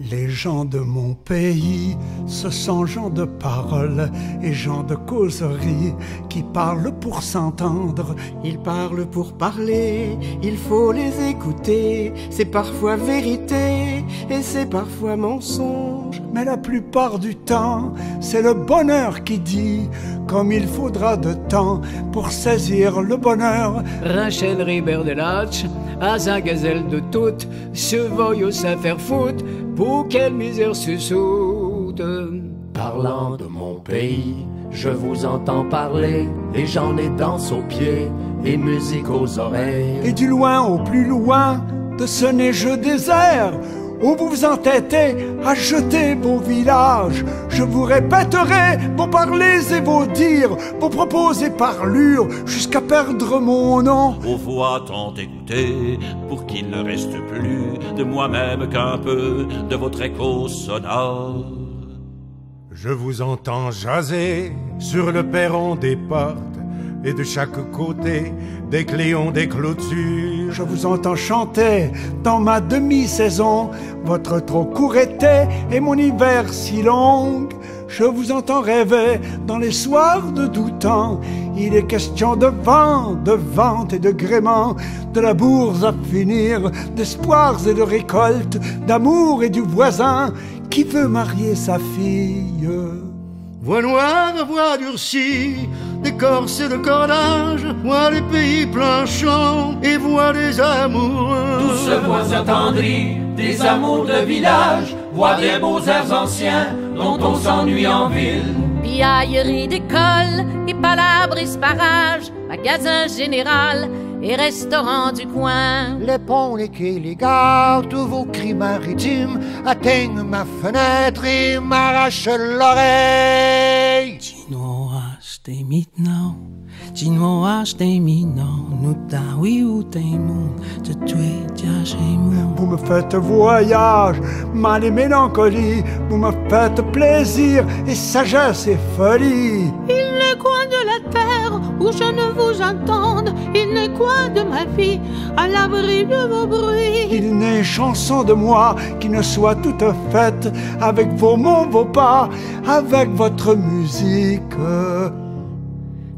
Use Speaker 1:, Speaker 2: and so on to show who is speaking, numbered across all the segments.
Speaker 1: Les gens de mon pays, ce sont gens de parole et gens de causerie qui parlent pour s'entendre.
Speaker 2: Ils parlent pour parler, il faut les écouter. C'est parfois vérité et c'est parfois mensonge.
Speaker 1: Mais la plupart du temps, c'est le bonheur qui dit, comme il faudra de temps pour saisir le bonheur.
Speaker 3: Rachel Ribert de Latch, à sa gazelle de toute, se voyou sa faire foutre, pour quelle misère susoute.
Speaker 4: Parlant de mon pays, je vous entends parler, les gens les dansent aux pieds, et musique aux oreilles.
Speaker 1: Et du loin au plus loin de ce neigeux désert, où vous vous entêtez à jeter vos villages, je vous répéterai vos parlers et vos dires, vos propos et parlures, jusqu'à perdre mon nom.
Speaker 5: Vos voix tant écoutées, pour qu'il ne reste plus de moi-même qu'un peu de votre écho sonore.
Speaker 6: Je vous entends jaser sur le perron des portes, et de chaque côté, des cléons, des clôtures.
Speaker 1: Je vous entends chanter dans ma demi-saison, votre trop court été et mon hiver si long. Je vous entends rêver dans les soirs de doux temps. Il est question de vent, de vente et de gréement, de la bourse à finir, d'espoirs et de récoltes, d'amour et du voisin qui veut marier sa fille.
Speaker 7: Voix noire, voix durcie, d'écorce et de cordage, voix les pays plein champ et voix des amoureux.
Speaker 8: Douce voix attendrie, des amours de village, voix des beaux airs anciens dont on s'ennuie en ville.
Speaker 9: Piaillerie d'école et palabres et sparages, magasin général et restaurant du coin.
Speaker 10: Les ponts, les quais, les gares, tous vos cris maritimes atteignent ma fenêtre et m'arrachent l'oreille.
Speaker 11: Tinoas te mitnau, tinoas te minau, nutawi ou te moun, te tuer moun.
Speaker 1: Vous me faites voyage, mal et mélancolie, vous me faites plaisir et sagesse et folie.
Speaker 12: Il n'est coin de la terre où je ne vous entende, il n'est coin de ma vie à l'abri de vos bruits.
Speaker 1: Il n'est chanson de moi qui ne soit toute faite avec vos mots, vos pas, avec votre musique.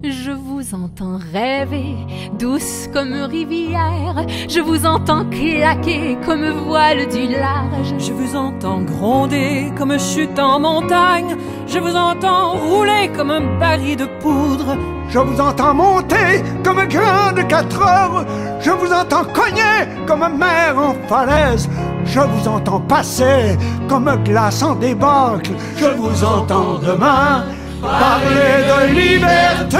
Speaker 9: Je vous entends rêver, douce comme rivière. Je vous entends claquer comme voile du large.
Speaker 11: Je vous entends gronder comme chute en montagne. Je vous entends rouler comme un baril de poudre.
Speaker 1: Je vous entends monter comme un grain de 4 heures. Je vous entends cogner comme mer en falaise. Je vous entends passer comme glace en débâcle. Je vous entends demain parler de liberté.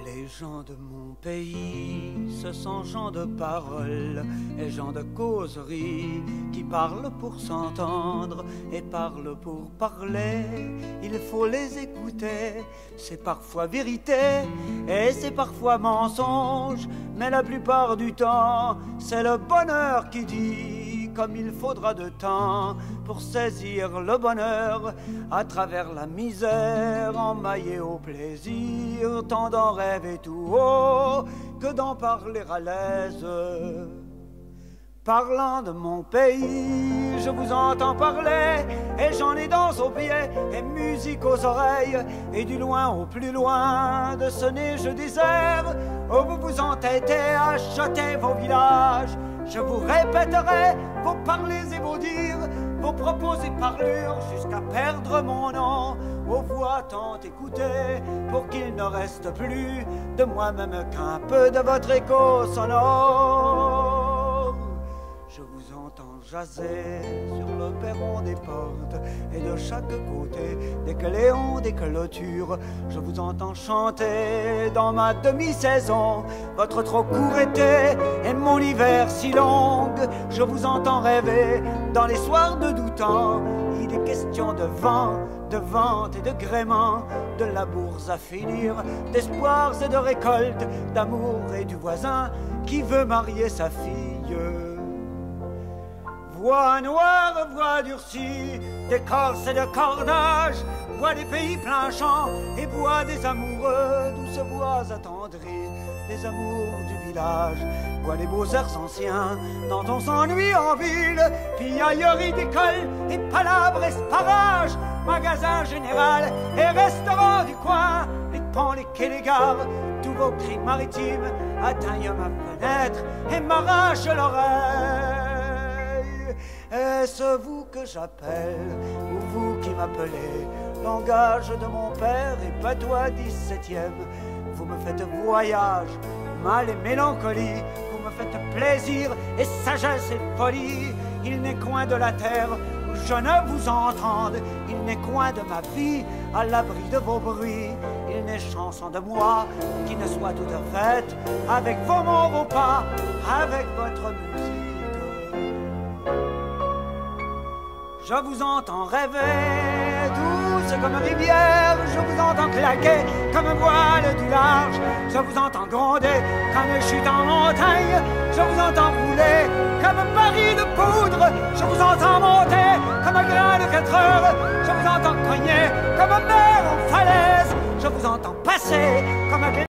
Speaker 1: Les gens de mon pays, ce sont gens de parole et gens de causerie qui parlent pour s'entendre et parlent pour parler. Il faut les écouter, c'est parfois vérité et c'est parfois mensonge, mais la plupart du temps, c'est le bonheur qui dit, comme il faudra de temps pour saisir le bonheur à travers la misère, emmaillé au plaisir, tant d'en rêver tout haut que d'en parler à l'aise. Parlant de mon pays, je vous entends parler, et j'en ai danse aux pieds, et musique aux oreilles, et du loin au plus loin de ce neigeux désert, où vous vous entêtez à jeter vos villages. Je vous répéterai vos parlers et vos dires, vos propos et parlures, jusqu'à perdre mon nom, aux voix tant écoutées, pour qu'il ne reste plus de moi-même qu'un peu de votre écho sonore. Je vous entends jaser sur le perron des portes, et de chaque côté des cléons, des clôtures. Je vous entends chanter dans ma demi-saison, votre trop court été et mon hiver si long. Je vous entends rêver dans les soirs de doux temps. Il est question de vent, de vente et de gréement, de la bourse à finir, d'espoirs et de récoltes, d'amour et du voisin qui veut marier sa fille. Voix noire, voix durcie, d'écorce et de cordage, voix des pays plein champ et voix des amoureux, douces voix attendries, des amours du village, voix des beaux airs anciens, dont on s'ennuie en ville, piaillerie d'école et palabres esparage, magasin général et restaurant du coin, les ponts, les quais, les gares, tous vos cris maritimes atteignent ma fenêtre et m'arrachent l'oreille. Est-ce vous que j'appelle, ou vous qui m'appelez, langage de mon père et patois 17e? Vous me faites voyage, mal et mélancolie, vous me faites plaisir et sagesse et folie. Il n'est coin de la terre où je ne vous entende, il n'est coin de ma vie à l'abri de vos bruits. Il n'est chanson de moi qui ne soit toute faite avec vos mots, vos pas, avec votre musique. Je vous entends rêver, douce comme rivière, je vous entends claquer comme voile du large, je vous entends gronder comme chute en montagne, je vous entends rouler comme baril de poudre, je vous entends monter comme un grain de 4 heures, je vous entends cogner comme mer en falaise, je vous entends passer comme un